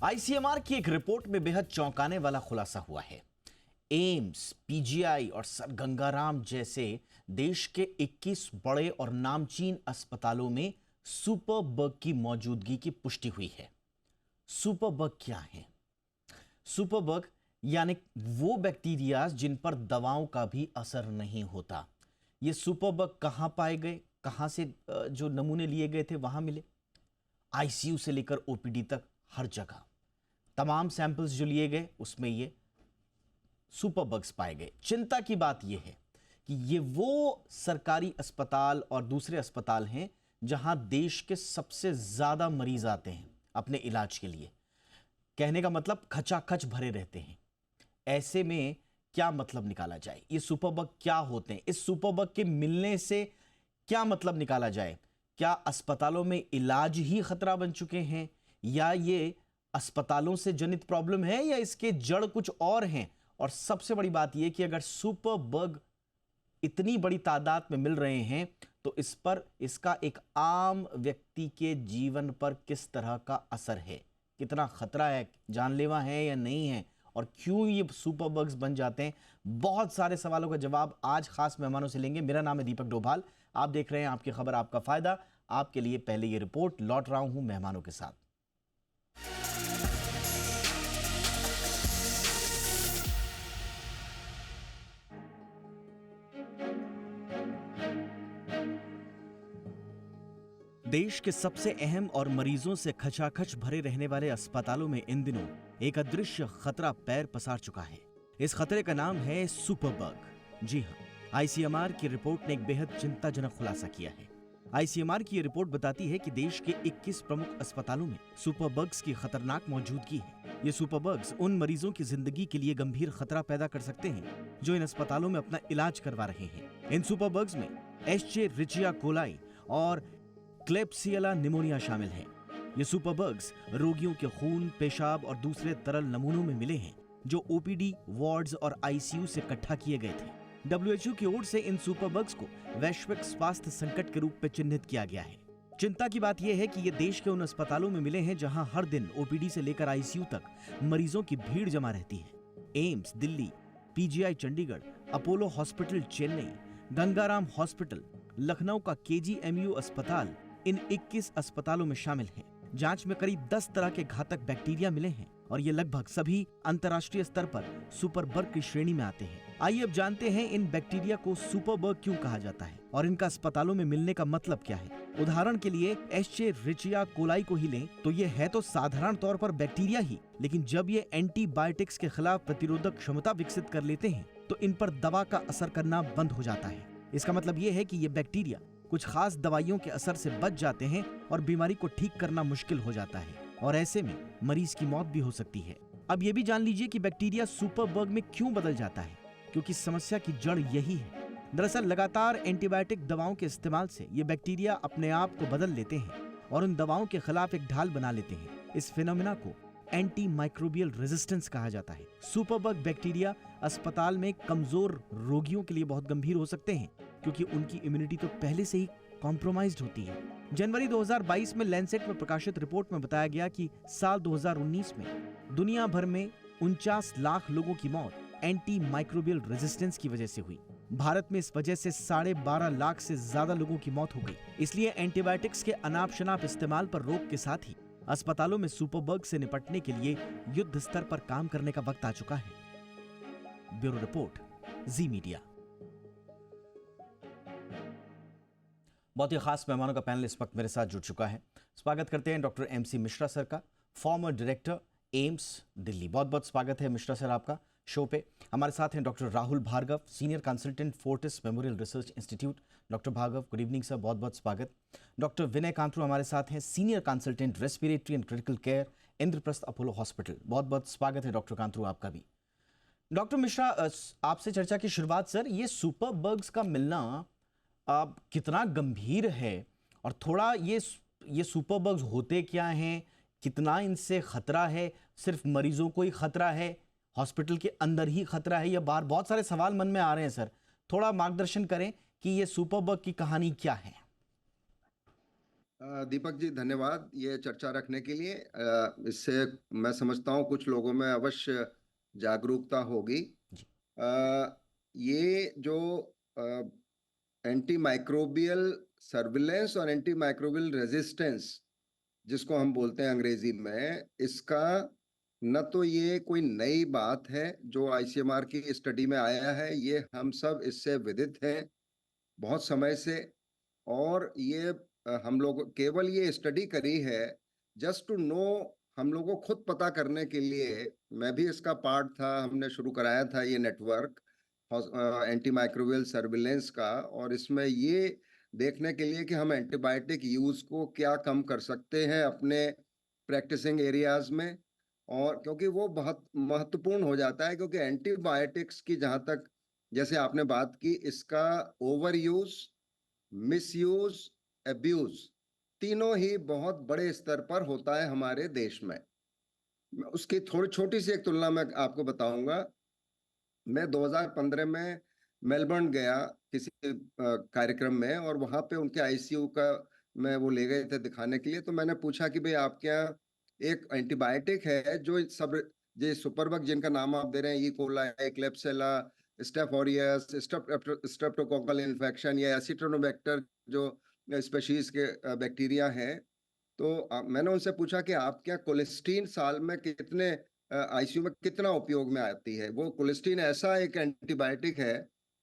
ICMR की एक report में बेहद चौंकाने वाला खुलासा हुआ है। एम्स, पीजीआई और सर गंगाराम जैसे देश के 21 बड़े और नामचीन अस्पतालों में सुपर बग की मौजूदगी की पुष्टि हुई है। सुपर बग क्या है? सुपर बग यानी वो बैक्टीरिया जिन पर दवाओं का भी असर नहीं होता। ये सुपर बग कहां पाए गए, कहां से जो नमूने लिए गए थे वहां मिले? आईसीयू से लेकर ओपीडी तक हर जगह तमाम सैंपल्स जो लिए गए उसमें ये सुपर बग्स पाए गए। चिंता की बात यह है कि ये वो सरकारी अस्पताल और दूसरे अस्पताल हैं जहां देश के सबसे ज्यादा मरीज आते हैं अपने इलाज के लिए। कहने का मतलब खचाखच भरे रहते हैं। ऐसे में क्या मतलब निकाला जाए? ये सुपर बग क्या होते हैं? इस सुपर बग के मिलने से क्या मतलब निकाला जाए? क्या अस्पतालों में इलाज ही खतरा बन चुके हैं, या ये अस्पतालों से जनित प्रॉब्लम है, या इसके जड़ कुछ और हैं? और सबसे बड़ी बात यह कि अगर सुपर बग इतनी बड़ी तादाद में मिल रहे हैं तो इस पर इसका एक आम व्यक्ति के जीवन पर किस तरह का असर है, कितना खतरा है, जानलेवा है या नहीं है, और क्यों ये सुपर बग्स बन जाते हैं? बहुत सारे सवालों का जवाब आज खास मेहमानों से लेंगे। मेरा नाम है दीपक डोभाल, आप देख रहे हैं आपकी खबर आपका फायदा। आपके लिए पहले ये रिपोर्ट, लौट रहा हूं मेहमानों के साथ। देश के सबसे अहम और मरीजों से खचाखच भरे रहने वाले अस्पतालों में इन दिनों एक अदृश्य खतरा पैर पसार चुका है। इस खतरे का नाम है सुपर बग। जी हां, आईसीएमआर की रिपोर्ट ने एक बेहद चिंताजनक खुलासा किया है। आईसीएमआर की यह रिपोर्ट बताती है कि देश के 21 प्रमुख अस्पतालों में सुपर बग्स की खतरनाक मौजूदगी है। ये सुपर बग्स उन मरीजों की जिंदगी के लिए गंभीर खतरा पैदा कर सकते हैं जो इन अस्पतालों में अपना इलाज करवा रहे हैं। इन सुपर बग्स में एस्चेरिचिया कोलाई और क्लेब्सियला निमोनिया शामिल है। ये सुपर बग्स रोगियों के खून, पेशाब और दूसरे तरल नमूनों में मिले हैं जो ओपीडी, वार्ड्स और आईसीयू से इकट्ठा किए गए थे। डब्ल्यूएचओ की ओर से इन सुपर बग्स को वैश्विक स्वास्थ्य संकट के रूप में चिन्हित किया गया है। चिंता की बात यह है कि ये देश के उन अस्पतालों में मिले हैं जहां हर दिन ओपीडी से लेकर आईसीयू तक मरीजों की भीड़ जमा रहती है। AIIMS Delhi, PGI Chandigarh, Apollo hospital Chennai, Gangaram hospital, Lucknow का केजीएमयू अस्पताल इन 21 अस्पतालों में शामिल हैं। जांच में करीब 10 तरह के घातक बैक्टीरिया मिले हैं और ये लगभग सभी अंतर्राष्ट्रीय स्तर पर सुपर बग की श्रेणी में आते हैं। आइए अब जानते हैं इन बैक्टीरिया को सुपर बग क्यों कहा जाता है और इनका अस्पतालों में मिलने का मतलब क्या है। उदाहरण के लिए एस्चेरिचिया कोलाई को ही लें तो ये है तो साधारण तौर पर बैक्टीरिया ही, लेकिन जब ये एंटीबायोटिक्स के खिलाफ प्रतिरोधक क्षमता विकसित कर लेते हैं तो इन पर दवा का असर करना बंद हो जाता है। इसका मतलब ये है कि ये बैक्टीरिया कुछ खास दवाइयों के असर से बच जाते हैं और बीमारी को ठीक करना मुश्किल हो जाता है, और ऐसे में मरीज की मौत भी हो सकती है। अब ये भी जान लीजिए कि बैक्टीरिया सुपर बग में क्यों बदल जाता है, क्योंकि समस्या की जड़ यही है। दरअसल लगातार एंटीबायोटिक दवाओं के इस्तेमाल से ये बैक्टीरिया अपने आप को बदल लेते हैं और उन दवाओं के खिलाफ एक ढाल बना लेते हैं। इस फिनोमेना को एंटी माइक्रोबियल रेजिस्टेंस कहा जाता है। सुपर बग बैक्टीरिया अस्पताल में कमजोर रोगियों के लिए बहुत गंभीर हो सकते हैं क्योंकि उनकी इम्यूनिटी तो पहले से ही कॉम्प्रोमाइज्ड होती है। जनवरी 2022 में लैंसेट में प्रकाशित रिपोर्ट में बताया गया कि साल 2019 में दुनिया भर में 49 लाख लोगों की मौत एंटी माइक्रोबियल रेजिस्टेंस की वजह से हुई। भारत में इस वजह से 12.5 लाख से ज्यादा लोगों की मौत हो गई। इसलिए एंटीबायोटिक्स के अनाप शनाप इस्तेमाल पर रोक के साथ ही अस्पतालों में सुपर बग से निपटने के लिए युद्ध स्तर पर काम करने का वक्त आ चुका है। ब्यूरो रिपोर्ट, जी मीडिया। बहुत ही खास मेहमानों का पैनल इस वक्त मेरे साथ जुड़ चुका है। स्वागत करते हैं डॉक्टर एमसी मिश्रा सर का, फॉर्मर डायरेक्टर एम्स दिल्ली। बहुत बहुत स्वागत है मिश्रा सर आपका शो पे। हमारे साथ हैं doctor Rahul Bhargava, senior consultant Fortis memorial research institute. Doctor Bhargava, good evening sir, बहुत बहुत स्वागत। डॉक्टर विनय कांतरू हमारे साथ हैं, senior consultant respiratory and critical care, Indraprastha Apollo hospital. बहुत बहुत स्वागत है डॉक्टर कांतरू आपका भी। डॉक्टर मिश्रा, आपसे चर्चा की शुरुआत सर, ये सुपर बग्स का मिलना अब कितना गंभीर है, और थोड़ा ये सुपर बग्स होते क्या हैं, कितना इनसे खतरा है? सिर्फ मरीजों को ही खतरा है, हॉस्पिटल के अंदर ही खतरा है, या बाहर? बहुत सारे सवाल मन में आ रहे हैं सर, थोड़ा मार्गदर्शन करें कि ये सुपर बग की कहानी क्या है। दीपक जी, धन्यवाद ये चर्चा रखने के लिए। इससे मैं समझता हूँ कुछ लोगों में अवश्य जागरूकता होगी। जी। ये जो एंटी माइक्रोबियल सर्विलेंस और एंटी माइक्रोबियल रेजिस्टेंस जिसको हम बोलते हैं अंग्रेजी में, इसका न तो ये कोई नई बात है जो आईसीएमआर की स्टडी में आया है, ये हम सब इससे विदित हैं बहुत समय से। और ये हम लोग केवल ये स्टडी करी है जस्ट टू नो, हम लोगों को खुद पता करने के लिए। मैं भी इसका पार्ट था, हमने शुरू कराया था ये नेटवर्क एंटी माइक्रोबियल सर्विलेंस का, और इसमें ये देखने के लिए कि हम एंटीबायोटिक यूज को क्या कम कर सकते हैं अपने प्रैक्टिसिंग एरियाज में। और क्योंकि वो बहुत महत्वपूर्ण हो जाता है, क्योंकि एंटीबायोटिक्स की जहां तक जैसे आपने बात की, इसका ओवर यूज, मिसयूज, अब्यूज तीनों ही बहुत बड़े स्तर पर होता है हमारे देश में। उसकी थोड़ी छोटी सी एक तुलना मैं आपको बताऊंगा। मैं 2015 में मेलबर्न गया किसी कार्यक्रम में, और वहां पे उनके आईसीयू का मैं वो ले गए थे दिखाने के लिए। तो मैंने पूछा कि भाई आपके यहाँ एक एंटीबायोटिक है जो सब जो सुपरबग जिनका नाम आप दे रहे हैं, E coli, Klebsiella, staph aureus, streptococcal infection या एसिट्रोनोबैक्टर जो स्पीशीज के बैक्टीरिया हैं। तो मैंने उनसे पूछा कि आप क्या कोलेस्टीन साल में कितने आईसीयू में कितना उपयोग में आती है। वो कोलेस्टीन ऐसा एक एंटीबायोटिक है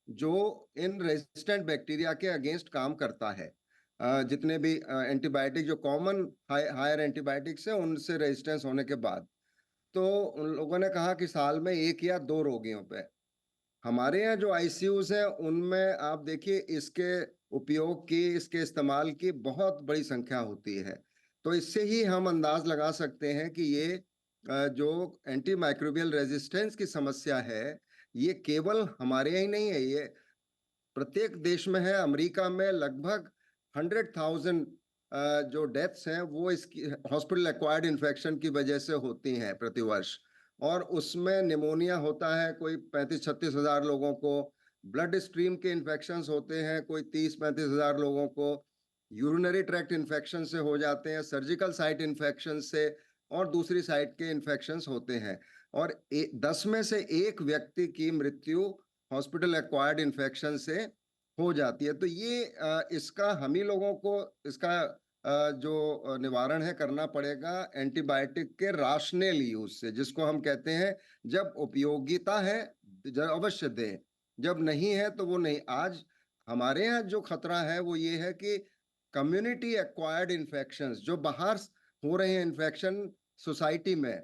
जो इन रेजिस्टेंट बैक्टीरिया के अगेंस्ट काम करता है। जितने भी एंटीबायोटिक जो कॉमन हायर एंटीबायोटिक्स है उनसे रेजिस्टेंस होने के बाद, तो उन लोगों ने कहा कि साल में 1 या 2 रोगियों पे। हमारे यहाँ जो आईसीयूज हैं उनमें आप देखिए इसके उपयोग की, इसके इस्तेमाल की बहुत बड़ी संख्या होती है। तो इससे ही हम अंदाज लगा सकते हैं कि ये जो एंटी माइक्रोबियल रेजिस्टेंस की समस्या है, ये केवल हमारे यहाँ ही नहीं है, ये प्रत्येक देश में है। अमेरिका में लगभग 100,000 जो डेथ्स हैं वो इसकी हॉस्पिटल एक्वायर्ड इन्फेक्शन की वजह से होती हैं प्रतिवर्ष। और उसमें निमोनिया होता है कोई 35-36 हजार लोगों को, ब्लड स्ट्रीम के इन्फेक्शंस होते हैं कोई 30-35 हजार लोगों को, यूरिनरी ट्रैक्ट इन्फेक्शन से हो जाते हैं, सर्जिकल साइट इन्फेक्शन से, और दूसरी साइट के इन्फेक्शंस होते हैं। और 10 में से 1 व्यक्ति की मृत्यु हॉस्पिटल एक्वायर्ड इन्फेक्शन से हो जाती है। तो ये इसका हम ही लोगों को इसका जो निवारण है करना पड़ेगा एंटीबायोटिक के राशनल यूज से, जिसको हम कहते हैं जब उपयोगिता है जब अवश्य दें, जब नहीं है तो वो नहीं। आज हमारे यहाँ जो खतरा है वो ये है कि कम्युनिटी एक्वायर्ड इन्फेक्शंस जो बाहर हो रहे हैं इन्फेक्शन सोसाइटी में,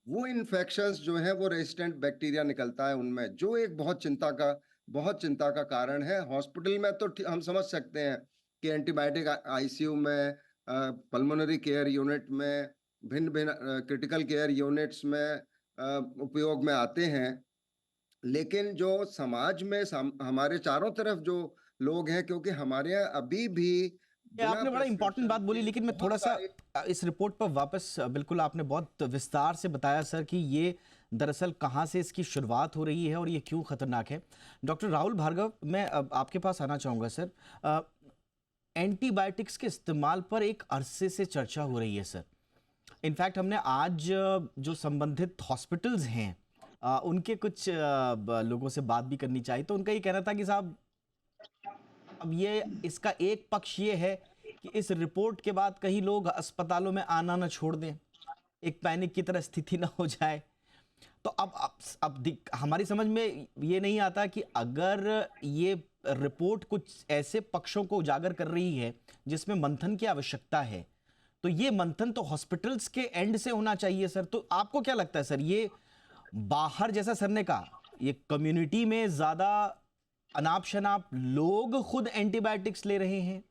वो इन्फेक्शंस जो है वो रेजिस्टेंट बैक्टीरिया निकलता है उनमें, जो एक बहुत चिंता का कारण है। हॉस्पिटल में तो हम समझ सकते हैं कि एंटीबायोटिक आईसीयू में, पल्मोनरी केयर यूनिट में, भिन्न भिन्न क्रिटिकल केयर यूनिट्स में उपयोग में आते हैं। लेकिन जो समाज में हमारे चारों तरफ जो लोग हैं, क्योंकि हमारे यहाँ अभी भी ये बिना आपने बड़ा इंपॉर्टेंट प्रिस्क्रिप्शन बात बोली, के लेकिन मैं बहुत थोड़ा सा सारे। इस रिपोर्ट पर वापस बिल्कुल आपने बहुत विस्तार से बताया सर कि ये दरअसल कहाँ से इसकी शुरुआत हो रही है और ये क्यों खतरनाक है। डॉक्टर राहुल भार्गव, मैं अब आपके पास आना चाहूँगा सर। एंटीबायोटिक्स के इस्तेमाल पर एक अरसे से चर्चा हो रही है सर। इनफैक्ट हमने आज जो संबंधित हॉस्पिटल्स हैं उनके कुछ लोगों से बात भी करनी चाहिए, तो उनका ये कहना था कि साहब अब ये इसका एक पक्ष ये है कि इस रिपोर्ट के बाद कहीं लोग अस्पतालों में आना ना छोड़ दें, एक पैनिक की तरह स्थिति ना हो जाए। तो हमारी समझ में ये नहीं आता कि अगर ये रिपोर्ट कुछ ऐसे पक्षों को उजागर कर रही है जिसमें मंथन की आवश्यकता है, तो ये मंथन तो हॉस्पिटल्स के एंड से होना चाहिए सर। तो आपको क्या लगता है सर, ये बाहर जैसा सर ने कहा, ये कम्युनिटी में ज्यादा अनाप शनाप लोग खुद एंटीबायोटिक्स ले रहे हैं,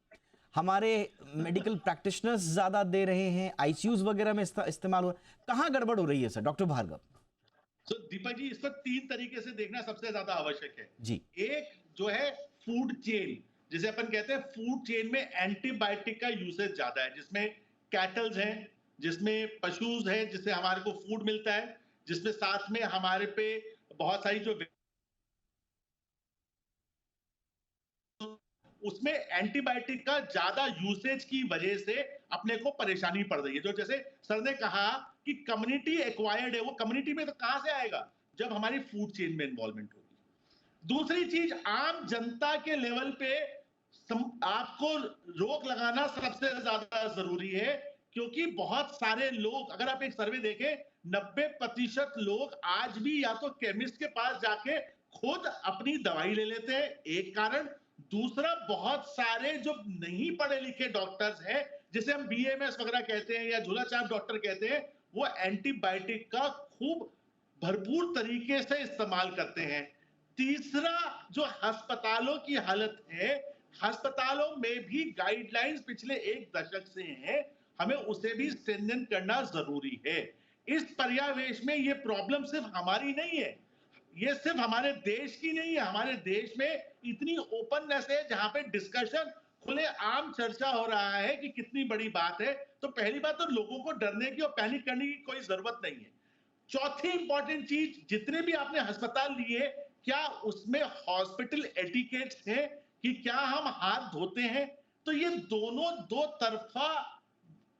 हमारे मेडिकल प्रैक्टिशनर्स ज्यादा दे रहे हैं, आईसीयूज वगैरह में इस्तेमाल हो, कहां गड़बड़ हो रही है सर डॉक्टर भार्गव? तो दीपक जी, इस पर 3 तरीके से देखना सबसे ज्यादा आवश्यक है। जी। एक जो है फूड चेन, जिसे अपन कहते हैं फूड चेन में एंटीबायोटिक का यूसेज ज्यादा है, जिसमें कैटल्स हैं, जिसमें पशुज हैं, जिससे हमारे को फूड मिलता है, जिसमें साथ में हमारे पे बहुत सारी जो उसमें एंटीबायोटिक का ज्यादा यूसेज की वजह से अपने को परेशानी पड़ रही है। जो जैसे सर ने कहा कि कम्युनिटी एक्वायर्ड है, वो कम्युनिटी में तो कहां से आएगा जब हमारी फूड चेन में इन्वॉल्वमेंट होगी। दूसरी चीज, आम जनता के लेवल पे आपको रोक लगाना सबसे ज्यादा जरूरी है, क्योंकि बहुत सारे लोग, अगर आप एक सर्वे देखें, 90% लोग आज भी या तो केमिस्ट के पास जाके खुद अपनी दवाई ले लेते हैं, एक कारण। दूसरा, बहुत सारे जो नहीं पढ़े लिखे डॉक्टर्स हैं, जिसे हम बीएमएस वगैरह कहते हैं या झोलाछाप डॉक्टर कहते हैं, वो एंटीबायोटिक का खूब भरपूर तरीके से इस्तेमाल करते हैं। तीसरा, जो अस्पतालों की हालत है, अस्पतालों में भी गाइडलाइंस पिछले 1 दशक से हैं, हमें उसे भी स्ट्रेंथन करना जरूरी है। इस पर्यावेश में ये प्रॉब्लम सिर्फ हमारी नहीं है, ये सिर्फ हमारे देश की नहीं है। हमारे देश में इतनी ओपननेस है, जहां पे डिस्कशन, खुले आम चर्चा हो रहा है कि कितनी बड़ी बात है। तो पहली बात तो लोगों को डरने की और पैनिक करने की कोई जरूरत नहीं है। चौथी इंपॉर्टेंट चीज, जितने भी आपने अस्पताल लिए, क्या उसमें हॉस्पिटल एटिकेट्स हैं कि क्या हम हाथ धोते हैं? तो ये दोनों दो तरफा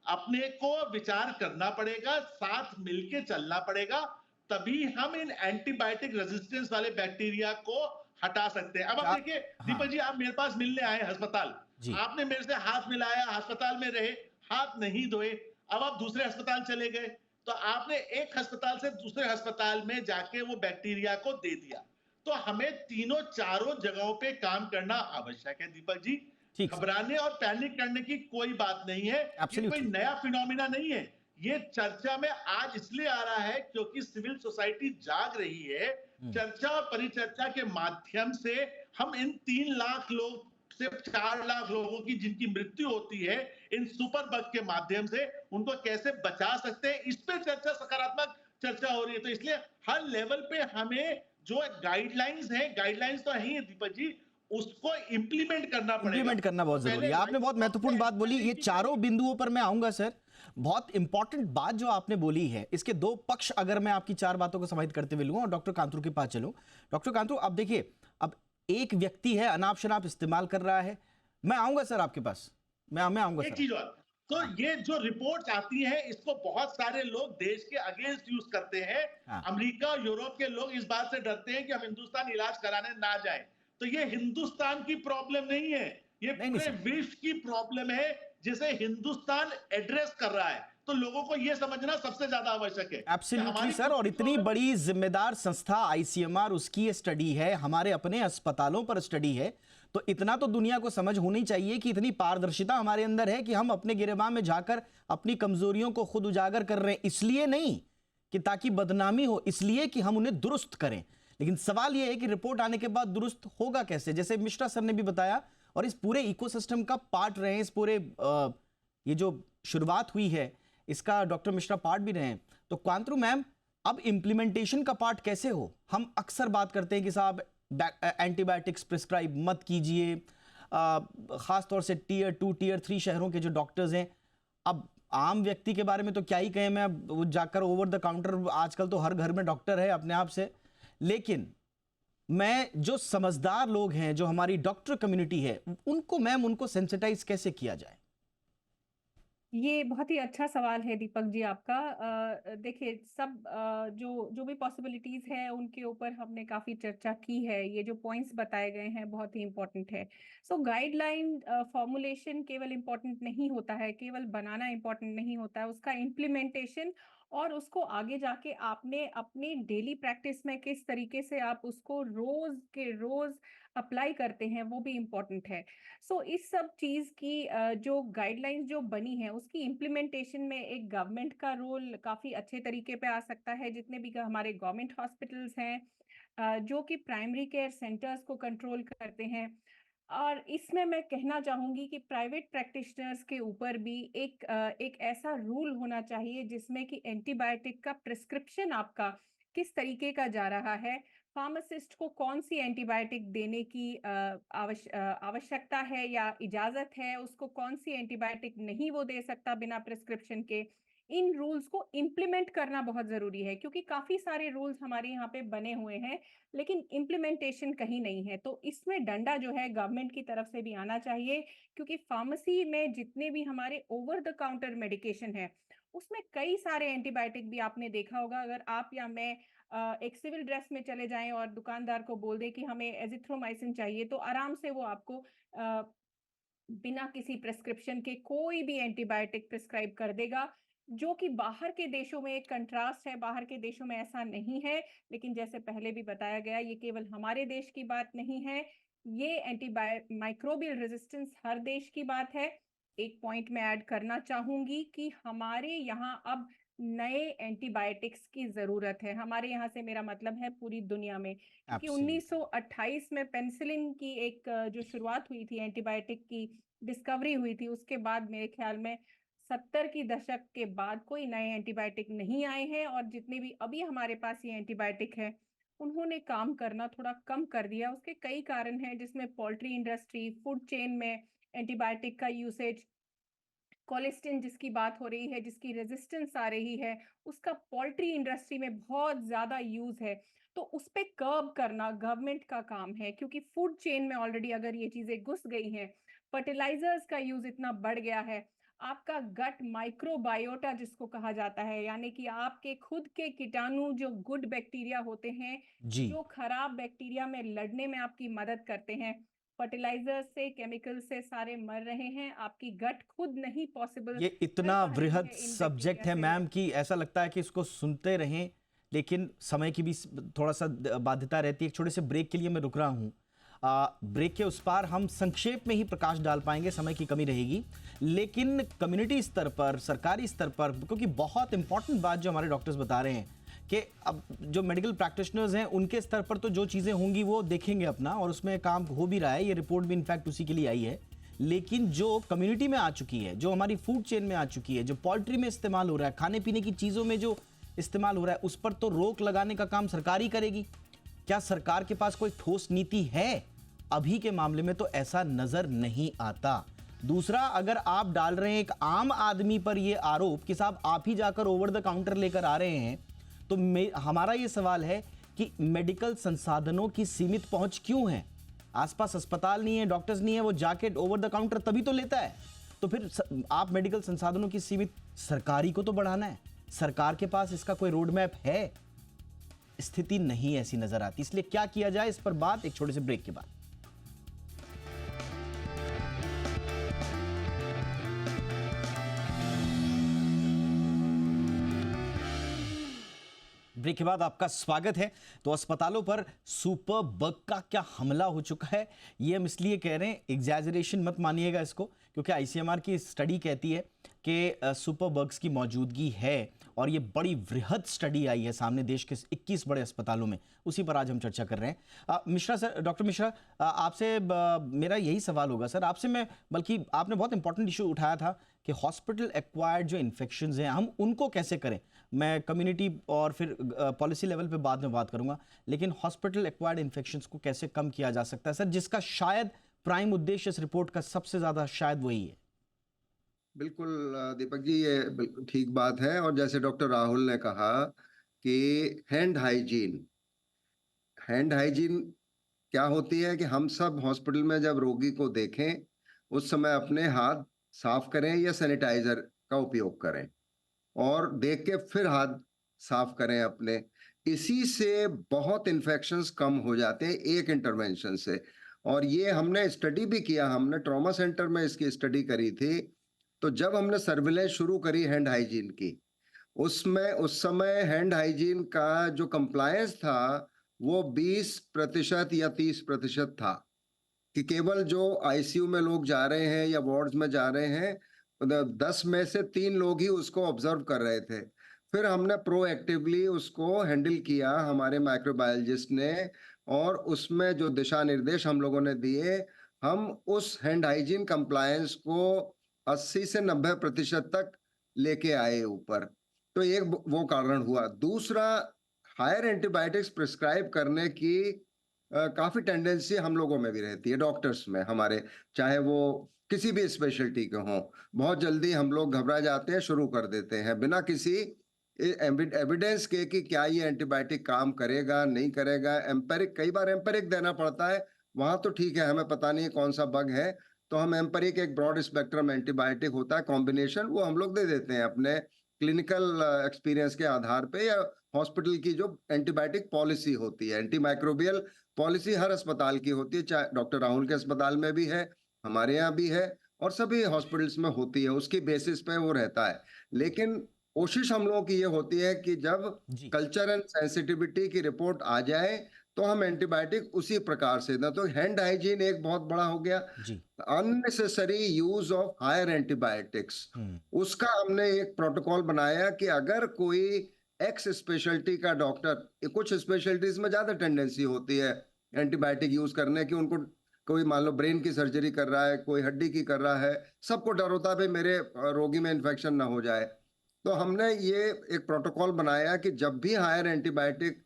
अपने को विचार करना पड़ेगा, साथ मिलके चलना पड़ेगा, तभी हम इन एंटीबायोटिक रेजिस्टेंस वाले बैक्टीरिया को हटा सकते हैं। अब आप देखिए हाँ दीपक जी, आप मेरे पास मिलने आए अस्पताल, जी आपने मेरे से हाथ मिलाया, अस्पताल में रहे, हाथ नहीं धोए, अब आप दूसरे अस्पताल चले गए, तो आपने एक अस्पताल से दूसरे अस्पताल में जाके वो बैक्टीरिया को दे दिया। तो हमें तीनों चारों जगहों पे काम करना आवश्यक है दीपक जी। ठीक सर, घबराने और पैनिक करने की कोई बात नहीं है, ये कोई एब्सोल्युटली नया फिनोमिना नहीं है। ये चर्चा में आज इसलिए आ रहा है क्योंकि सिविल सोसाइटी जाग रही है। चर्चा और परिचर्चा के माध्यम से हम इन 3 लाख लोग से 4 लाख लोगों की जिनकी मृत्यु होती है इन सुपर बग के माध्यम से, उनको कैसे बचा सकते हैं, इस पे चर्चा, सकारात्मक चर्चा हो रही है। तो इसलिए हर लेवल पे हमें जो गाइडलाइंस है, गाइडलाइंस तो है ही है दीपक जी, उसको इंप्लीमेंट करना पड़ेगा। इम्प्लीमेंट करना बहुत तो जरूरी है। पहले आपने बहुत महत्वपूर्ण बात बोली, ये चारों बिंदुओं पर मैं आऊंगा सर। बहुत इंपॉर्टेंट बात जो आपने बोली है, इसके दो पक्ष अगर मैं आपकी 4 बातों को समाहित करते हुए लूं और डॉक्टर कांतरू के पास चलूं। डॉक्टर कांतरू, अब देखिए, अब एक व्यक्ति है अनाप शनाप इस्तेमाल कर रहा है, मैं आऊंगा सर आपके पास, मैं आऊंगा एक सर। चीज और, तो हाँ, ये जो रिपोर्ट्स आती है, इसको बहुत सारे लोग देश के अगेंस्ट यूज करते हैं। हाँ, अमेरिका, यूरोप के लोग इस बात से डरते हैं कि हम हिंदुस्तान इलाज कराने ना जाएं। तो ये हिंदुस्तान की प्रॉब्लम नहीं है, ये नहीं नहीं पूरे सर, विश्व की प्रॉब्लम है, जिसे हिंदुस्तान एड्रेस कर रहा है। तो लोगों को ये समझना सबसे ज्यादा आवश्यक है कि एब्सोल्युटली हमारी सर। खुद और की इतनी प्रॉब्लम। बड़ी जिम्मेदार संस्था आईसीएमआर, उसकी ये स्टडी है, हमारे अपने अस्पतालों पर स्टडी है, तो इतना तो दुनिया को समझ होनी चाहिए कि इतनी पारदर्शिता हमारे अंदर है कि हम अपने गिरेबान में जाकर अपनी कमजोरियों को खुद उजागर कर रहे हैं, इसलिए नहीं कि ताकि बदनामी हो, इसलिए कि हम उन्हें दुरुस्त करें। लेकिन सवाल यह है कि रिपोर्ट आने के बाद दुरुस्त होगा कैसे, जैसे मिश्रा सर ने भी बताया, और इस पूरे इकोसिस्टम का पार्ट रहे हैं, इस पूरे ये जो शुरुआत हुई है इसका डॉक्टर मिश्रा पार्ट भी रहे हैं। तो कांतरू मैम, अब इंप्लीमेंटेशन का पार्ट कैसे हो? हम अक्सर बात करते हैं कि साहब एंटीबायोटिक्स प्रिस्क्राइब मत कीजिए, खास तौर से टीयर 2 टीयर 3 शहरों के जो डॉक्टर्स हैं। अब आम व्यक्ति के बारे में तो क्या ही कहें, मैं वो जाकर ओवर द काउंटर, आजकल तो हर घर में डॉक्टर है अपने आप से। लेकिन मैं, जो समझदार लोग हैं, जो हमारी डॉक्टर कम्युनिटी है, उनको मैम, उनको सेंसिटाइज कैसे किया जाए? ये बहुत ही अच्छा सवाल है दीपक जी आपका। देखिए, सब जो जो भी पॉसिबिलिटीज है उनके ऊपर हमने काफी चर्चा की है। ये जो पॉइंट्स बताए गए हैं बहुत ही इम्पोर्टेंट है। सो गाइडलाइन फॉर्मुलेशन केवल इम्पोर्टेंट नहीं होता है, केवल बनाना इम्पोर्टेंट नहीं होता है, उसका इम्प्लीमेंटेशन और उसको आगे जाके आपने अपनी डेली प्रैक्टिस में किस तरीके से आप उसको रोज के रोज अप्लाई करते हैं, वो भी इम्पोर्टेंट है। सो इस सब चीज की जो गाइडलाइंस जो बनी है उसकी इम्प्लीमेंटेशन में एक गवर्नमेंट का रोल काफी अच्छे तरीके पे आ सकता है। जितने भी हमारे गवर्नमेंट हॉस्पिटल्स हैं जो कि प्राइमरी केयर सेंटर्स को कंट्रोल करते हैं, और इसमें मैं कहना चाहूंगी कि प्राइवेट प्रैक्टिशनर्स के ऊपर भी एक ऐसा रूल होना चाहिए जिसमें कि एंटीबायोटिक का प्रिस्क्रिप्शन आपका किस तरीके का जा रहा है, फार्मासिस्ट को कौन सी एंटीबायोटिक देने की आवश्यकता है या इजाजत है, उसको कौन सी एंटीबायोटिक नहीं वो दे सकता बिना प्रिस्क्रिप्शन के। इन रूल्स को इम्प्लीमेंट करना बहुत ज़रूरी है, क्योंकि काफ़ी सारे रूल्स हमारे यहाँ पे बने हुए हैं, लेकिन इम्प्लीमेंटेशन कहीं नहीं है। तो इसमें डंडा जो है गवर्नमेंट की तरफ से भी आना चाहिए, क्योंकि फार्मेसी में जितने भी हमारे ओवर द काउंटर मेडिकेशन है, उसमें कई सारे एंटीबायोटिक भी आपने देखा होगा। अगर आप या मैं एक सिविल ड्रेस में चले जाएँ और दुकानदार को बोल दें कि हमें एज़िथ्रोमाइसिन चाहिए, तो आराम से वो आपको बिना किसी प्रिस्क्रिप्शन के कोई भी एंटीबायोटिक प्रिस्क्राइब कर देगा, जो कि बाहर के देशों में एक कंट्रास्ट है। बाहर के देशों में ऐसा नहीं है, लेकिन जैसे पहले भी बताया गया, ये केवल हमारे देश की बात नहीं है, ये माइक्रोबियल रेजिस्टेंस हर देश की बात है। एक पॉइंट मैं ऐड करना चाहूंगी कि हमारे यहाँ अब नए एंटीबायोटिक्स की ज़रूरत है। हमारे यहाँ से मेरा मतलब है पूरी दुनिया में, क्योंकि एब्सोल्युटली 1928 में पेनिसिलिन की एक जो शुरुआत हुई थी, एंटीबायोटिक की डिस्कवरी हुई थी, उसके बाद मेरे ख्याल में 70 की दशक के बाद कोई नए एंटीबायोटिक नहीं आए हैं, और जितने भी अभी हमारे पास ये एंटीबायोटिक है, उन्होंने काम करना थोड़ा कम कर दिया। उसके कई कारण हैं, जिसमें पोल्ट्री इंडस्ट्री, फूड चेन में एंटीबायोटिक का यूसेज, कोलेस्टिन जिसकी बात हो रही है, जिसकी रेजिस्टेंस आ रही है, उसका पोल्ट्री इंडस्ट्री में बहुत ज़्यादा यूज़ है। तो उस पे कर्ब करना गवर्नमेंट का काम है, क्योंकि फूड चेन में ऑलरेडी अगर ये चीज़ें घुस गई हैं, फर्टिलाइजर्स का यूज़ इतना बढ़ गया है, आपका गट माइक्रोबायोटा जिसको कहा जाता है, यानी कि आपके खुद के कीटाणु जो गुड बैक्टीरिया होते हैं, जी। जो खराब बैक्टीरिया में लड़ने में आपकी मदद करते हैं, फर्टिलाइजर से, केमिकल से सारे मर रहे हैं। आपकी गट खुद नहीं पॉसिबल ये कर इतना पा रही वृहद है इन सब्जेक्ट है बैक्टीरिया से। मैम कि ऐसा लगता है कि इसको सुनते रहें, लेकिन समय की भी थोड़ा सा बाध्यता रहती है। एक छोटे से ब्रेक के लिए मैं रुक रहा हूँ। ब्रेक के उस पार हम संक्षेप में ही प्रकाश डाल पाएंगे, समय की कमी रहेगी, लेकिन कम्युनिटी स्तर पर, सरकारी स्तर पर, क्योंकि बहुत इंपॉर्टेंट बात जो हमारे डॉक्टर्स बता रहे हैं कि अब जो मेडिकल प्रैक्टिशनर्स हैं उनके स्तर पर तो जो चीज़ें होंगी वो देखेंगे अपना, और उसमें काम हो भी रहा है। ये रिपोर्ट भी इनफैक्ट उसी के लिए आई है। लेकिन जो कम्युनिटी में आ चुकी है, जो हमारी फूड चेन में आ चुकी है, जो पोल्ट्री में इस्तेमाल हो रहा है, खाने पीने की चीज़ों में जो इस्तेमाल हो रहा है, उस पर तो रोक लगाने का काम सरकार ही करेगी। क्या सरकार के पास कोई ठोस नीति है? अभी के मामले में तो ऐसा नजर नहीं आता। दूसरा, अगर आप डाल रहे हैं एक आम आदमी पर यह आरोप कि साहब आप ही जाकर ओवर द काउंटर लेकर आ रहे हैं, तो हमारा यह सवाल है कि मेडिकल संसाधनों की सीमित पहुंच क्यों है? आसपास अस्पताल नहीं है, डॉक्टर्स नहीं है, वो जाके ओवर द काउंटर तभी तो लेता है। तो फिर आप मेडिकल संसाधनों की सीमित, सरकारी को तो बढ़ाना है। सरकार के पास इसका कोई रोड मैप है? स्थिति नहीं ऐसी नजर आती। इसलिए क्या किया जाए, इस पर बात एक छोटे से ब्रेक के बाद। ब्रेक के बाद आपका स्वागत है। तो अस्पतालों पर सुपर बग का क्या हमला हो चुका है, ये हम इसलिए कह रहे हैं, एग्जैजरेशन मत मानिएगा इसको, क्योंकि आईसीएमआर की स्टडी कहती है कि सुपर बग्स की मौजूदगी है, और ये बड़ी वृहद स्टडी आई है सामने देश के 21 बड़े अस्पतालों में। उसी पर आज हम चर्चा कर रहे हैं। मिश्रा सर, डॉक्टर मिश्रा, आपसे मेरा यही सवाल होगा सर आपसे। मैं बल्कि आपने बहुत इंपॉर्टेंट इशू उठाया था कि हॉस्पिटल एक्वायर्ड जो इन्फेक्शंस हैं हम उनको कैसे करें। मैं कम्युनिटी और फिर पॉलिसी लेवल पे बाद में बात करूंगा, लेकिन हॉस्पिटल एक्वायर्ड इन्फेक्शंस को कैसे कम किया जा सकता है सर, जिसका शायद प्राइम उद्देश्य इस रिपोर्ट का सबसे ज्यादा शायद वही है। बिल्कुल दीपक जी, ये बिल्कुल ठीक बात है। और जैसे डॉक्टर राहुल ने कहा कि हैंड हाइजीन, हैंड हाइजीन क्या होती है कि हम सब हॉस्पिटल में जब रोगी को देखें उस समय अपने हाथ साफ करें या सैनिटाइजर का उपयोग करें, और देख के फिर हाथ साफ करें अपने। इसी से बहुत इन्फेक्शंस कम हो जाते हैं एक इंटरवेंशन से। और ये हमने स्टडी भी किया, हमने ट्रॉमा सेंटर में इसकी स्टडी करी थी। तो जब हमने सर्विलेंस शुरू करी हैंड हाइजीन की, उसमें उस समय हैंड हाइजीन का जो कंप्लायंस था वो 20% या 30% था, कि केवल जो आईसीयू में लोग जा रहे हैं या वार्ड्स में जा रहे हैं, 10 में से 3 लोग ही उसको ऑब्जर्व कर रहे थे। फिर हमने प्रोएक्टिवली उसको हैंडल किया हमारे माइक्रोबायोलॉजिस्ट ने, और उसमें जो दिशा निर्देश हम लोगों ने दिए, हम उस हैंड हाइजीन कंप्लायंस को 80 से 90% तक लेके आए ऊपर। तो एक वो कारण हुआ। दूसरा, हायर एंटीबायोटिक्स प्रिस्क्राइब करने की काफी टेंडेंसी हम लोगों में भी रहती है, डॉक्टर्स में हमारे, चाहे वो किसी भी स्पेशलिटी के हों, बहुत जल्दी हम लोग घबरा जाते हैं, शुरू कर देते हैं बिना किसी एविडेंस के कि क्या ये एंटीबायोटिक काम करेगा नहीं करेगा। एम्पेरिक, कई बार एम्पेरिक देना पड़ता है, वहां तो ठीक है, हमें पता नहीं है कौन सा बग है, तो हम एम्पेरिक, एक ब्रॉड स्पेक्ट्रम एंटीबायोटिक होता है कॉम्बिनेशन, वो हम लोग दे देते हैं अपने क्लिनिकल एक्सपीरियंस के आधार पे, या हॉस्पिटल की जो एंटीबायोटिक पॉलिसी होती है, एंटी माइक्रोबियल पॉलिसी हर अस्पताल की होती है, चाहे डॉक्टर राहुल के अस्पताल में भी है, हमारे यहाँ भी है, और सभी हॉस्पिटल्स में होती है, उसकी बेसिस पे वो रहता है। लेकिन कोशिश हम लोगों की ये होती है कि जब जी कल्चर एंड सेंसिटिविटी की रिपोर्ट आ जाए तो हम एंटीबायोटिक उसी प्रकार से दें। तो हैंड हाइजीन एक बहुत बड़ा हो गया, जी unnecessary use of higher antibiotics, hmm उसका हमने एक प्रोटोकॉल बनाया कि अगर कोई एक्स स्पेशलिटी का डॉक्टर, कुछ स्पेशलिटीज में ज्यादा टेंडेंसी होती है एंटीबायोटिक यूज करने की, उनको कोई मान लो ब्रेन की सर्जरी कर रहा है, कोई हड्डी की कर रहा है, सबको डर होता है भाई मेरे रोगी में इन्फेक्शन ना हो जाए, तो हमने ये एक प्रोटोकॉल बनाया कि जब भी हायर एंटीबायोटिक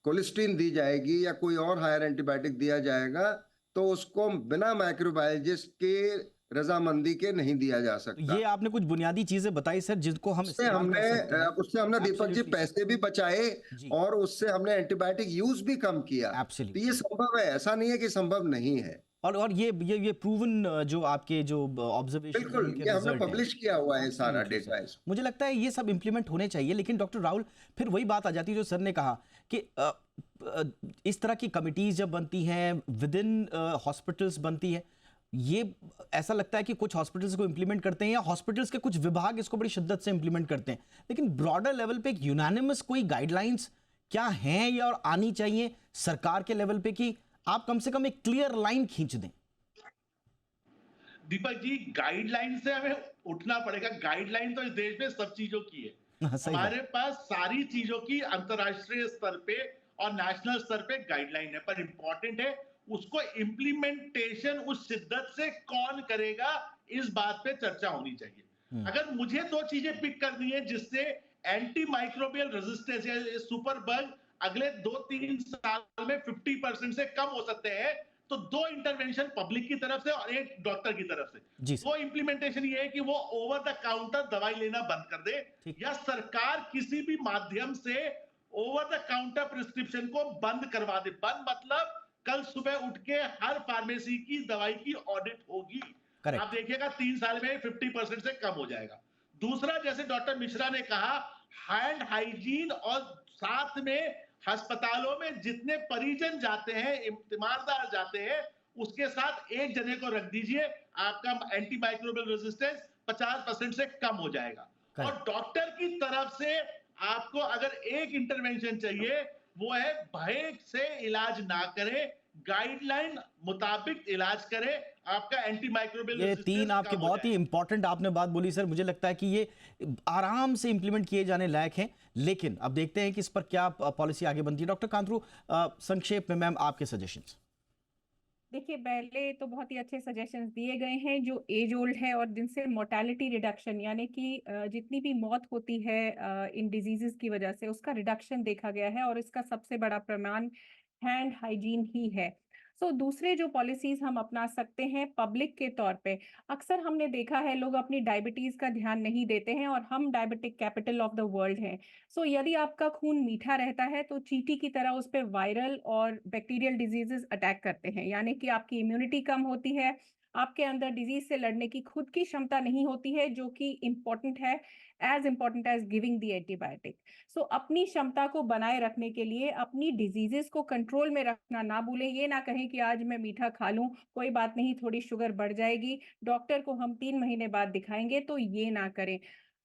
कोलिस्टीन दी जाएगी या कोई और हायर एंटीबायोटिक दिया जाएगा, तो उसको बिना माइक्रोबायोलॉजिस्ट के रजामंदी के नहीं दिया जा तो सकता। ये आपने कुछ बुनियादी चीजें बताई सर जिनको हम उससे इस्तेमाल हमने कर सकते हैं। उससे हमने दीपक जी Absolutely, पैसे भी बचाए, जी और उससे हमने एंटीबायोटिक यूज भी कम किया। तो एब्सोल्युटली। ये संभव है, ऐसा नहीं है कि संभव नहीं है। और ये प्रूवन जो आपके जो ऑब्जर्वेशन बिल्कुल, उनके ये हमने रिजल्ट हैं। पब्लिश किया हुआ है सारा Absolutely, डेटा सर। इस। मुझे लगता है ये सब इम्प्लीमेंट होने चाहिए, लेकिन डॉक्टर राहुल फिर वही बात आ जाती है जो सर ने कहा कि इस तरह की कमिटीज जब बनती हैं विद इन हॉस्पिटल्स बनती है, ये ऐसा लगता है कि कुछ हॉस्पिटल्स को इम्प्लीमेंट करते हैं या हॉस्पिटल्स के कुछ विभाग इसको बड़ी शिद्दत से इम्प्लीमेंट करते हैं, लेकिन ब्रॉडर लेवल पे एक यूनानिमस कोई गाइडलाइंस क्या हैं या और आनी चाहिए सरकार के लेवल पे कि आप कम से कम एक क्लियर लाइन खींच दें। दीपक जी, गाइडलाइन से हमें उठना पड़ेगा। गाइडलाइन तो इस देश में सब चीजों की है, सही हमारे बात। पास सारी चीजों की अंतरराष्ट्रीय स्तर पे और नेशनल स्तर पे गाइडलाइन है, पर इंपॉर्टेंट है उसको इम्प्लीमेंटेशन उस शिद्दत से कौन करेगा, इस बात पे चर्चा होनी चाहिए। अगर मुझे दो चीजें पिक करनी है जिससे एंटी माइक्रोबियल रेजिस्टेंस या सुपर बग अगले 2-3 साल में 50% से कम हो सकते हैं, तो दो इंटरवेंशन पब्लिक की तरफ से और एक डॉक्टर की तरफ से। जी सर। वो इंप्लीमेंटेशन ये है कि वो ओवर द काउंटर दवाई लेना बंद कर दे, ठीक। या सरकार किसी भी माध्यम से ओवर द काउंटर प्रिस्क्रिप्शन को बंद करवा दे। बंद मतलब कल सुबह उठ के हर फार्मेसी की दवाई की ऑडिट होगी। करेक्ट। आप देखिएगा 3 साल में 50% से कम हो जाएगा। दूसरा, जैसे डॉक्टर मिश्रा ने कहा, हैंड हाइजीन, और साथ में अस्पतालों में जितने परिजन जाते हैं, ईमानदार जाते हैं, उसके साथ एक जने को रख दीजिए, आपका एंटी माइक्रोबियल रेजिस्टेंस 50% से कम हो जाएगा। Correct. और डॉक्टर की तरफ से आपको अगर एक इंटरवेंशन चाहिए, वो है भय से इलाज ना करें, गाइडलाइन मुताबिक इलाज करें, आपका एंटी माइक्रोबियल ये रेजिस्टेंस तीन आपके कम हो बहुत ही जाएगा। इंपॉर्टेंट आपने बात बोली सर, मुझे लगता है कि ये आराम से इंप्लीमेंट किए जाने लायक हैं, लेकिन अब देखते हैं कि इस पर क्या पॉलिसी आगे बनती है। डॉक्टर कांतरू, संक्षेप में मैम आपके सजेशंस। देखिए, पहले तो बहुत ही अच्छे सजेशंस दिए गए हैं जो एज ओल्ड है और जिनसे मोर्टेलिटी रिडक्शन, यानी कि जितनी भी मौत होती है इन डिजीजेस की वजह से, उसका रिडक्शन देखा गया है, और इसका सबसे बड़ा प्रमाण हैंड हाइजीन ही है। सो दूसरे जो पॉलिसीज हम अपना सकते हैं पब्लिक के तौर पे, अक्सर हमने देखा है लोग अपनी डायबिटीज का ध्यान नहीं देते हैं, और हम diabetic capital of the world हैं। सो यदि आपका खून मीठा रहता है तो चींटी की तरह उस पर वायरल और बैक्टीरियल डिजीजेस अटैक करते हैं, यानी कि आपकी इम्यूनिटी कम होती है, आपके अंदर डिजीज से लड़ने की खुद की क्षमता नहीं होती है, जो कि इम्पोर्टेंट है, as important as giving the antibiotic. So अपनी क्षमता को बनाए रखने के लिए अपनी डिजीजेस को कंट्रोल में रखना ना भूलें। ये ना कहें कि आज मैं मीठा खा लूं, कोई बात नहीं, थोड़ी शुगर बढ़ जाएगी, डॉक्टर को हम 3 महीने बाद दिखाएंगे, तो ये ना करें।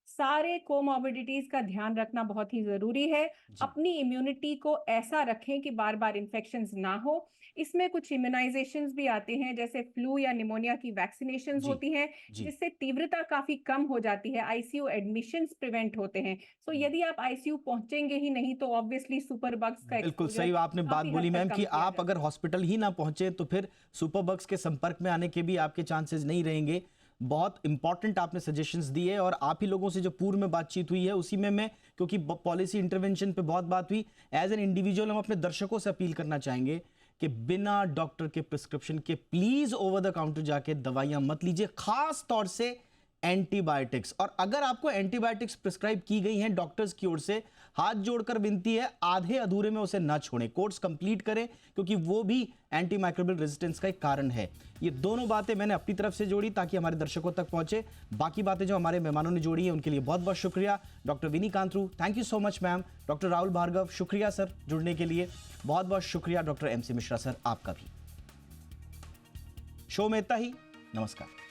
सारे कोमॉर्बिडिटीज का ध्यान रखना बहुत ही जरूरी है। जी। अपनी इम्यूनिटी को ऐसा रखें कि बार बार इन्फेक्शंस ना हो। इसमें कुछ इम्यूनाइजेशंस भी आते हैं, जैसे फ्लू या निमोनिया की वैक्सीनेशंस जी होती हैं, जी जिससे तीव्रता काफी कम हो जाती है, आईसीयू एडमिशंस प्रिवेंट होते हैं। सो यदि आप आईसीयू पहुंचेंगे ही नहीं तो ऑब्वियसली सुपर बग्स का बिल्कुल एक्सपोजर सही आपने बात काफी बोली हद तक मैम कम कि किया आप जा अगर सकता है। हॉस्पिटल ही ना पहुंचे तो फिर सुपर बग्स के संपर्क में आने के भी आपके चांसेस नहीं रहेंगे। बहुत इंपॉर्टेंट आपने सजेशंस दिए, और आप ही लोगों से जो पूर्व में बातचीत हुई है उसी में मैं, क्योंकि पॉलिसी इंटरवेंशन पे बहुत बात हुई, एज एन इंडिविजुअल हम अपने दर्शकों से अपील करना चाहेंगे कि बिना डॉक्टर के प्रिस्क्रिप्शन के प्लीज ओवर द काउंटर जाके दवाइयां मत लीजिए, खास तौर से एंटीबायोटिक्स। और अगर आपको एंटीबायोटिक्स प्रिस्क्राइब की गई हैं डॉक्टर्स की ओर से, हाथ जोड़कर विनती है आधे अधूरे में उसे ना छोड़ें, कोर्स कंप्लीट करें, क्योंकि वो भी एंटी माइक्रोबियल रेजिस्टेंस का एक कारण है। ये दोनों बातें मैंने अपनी तरफ से जोड़ी ताकि हमारे दर्शकों तक पहुंचे। बाकी बातें जो हमारे मेहमानों ने जोड़ी है उनके लिए बहुत बहुत शुक्रिया। Doctor Vini Kantru, thank you so much ma'am. Doctor Rahul Bhargav, शुक्रिया सर जुड़ने के लिए। बहुत बहुत शुक्रिया डॉक्टर MC मिश्रा सर, आपका भी। शो में इतना ही, नमस्कार।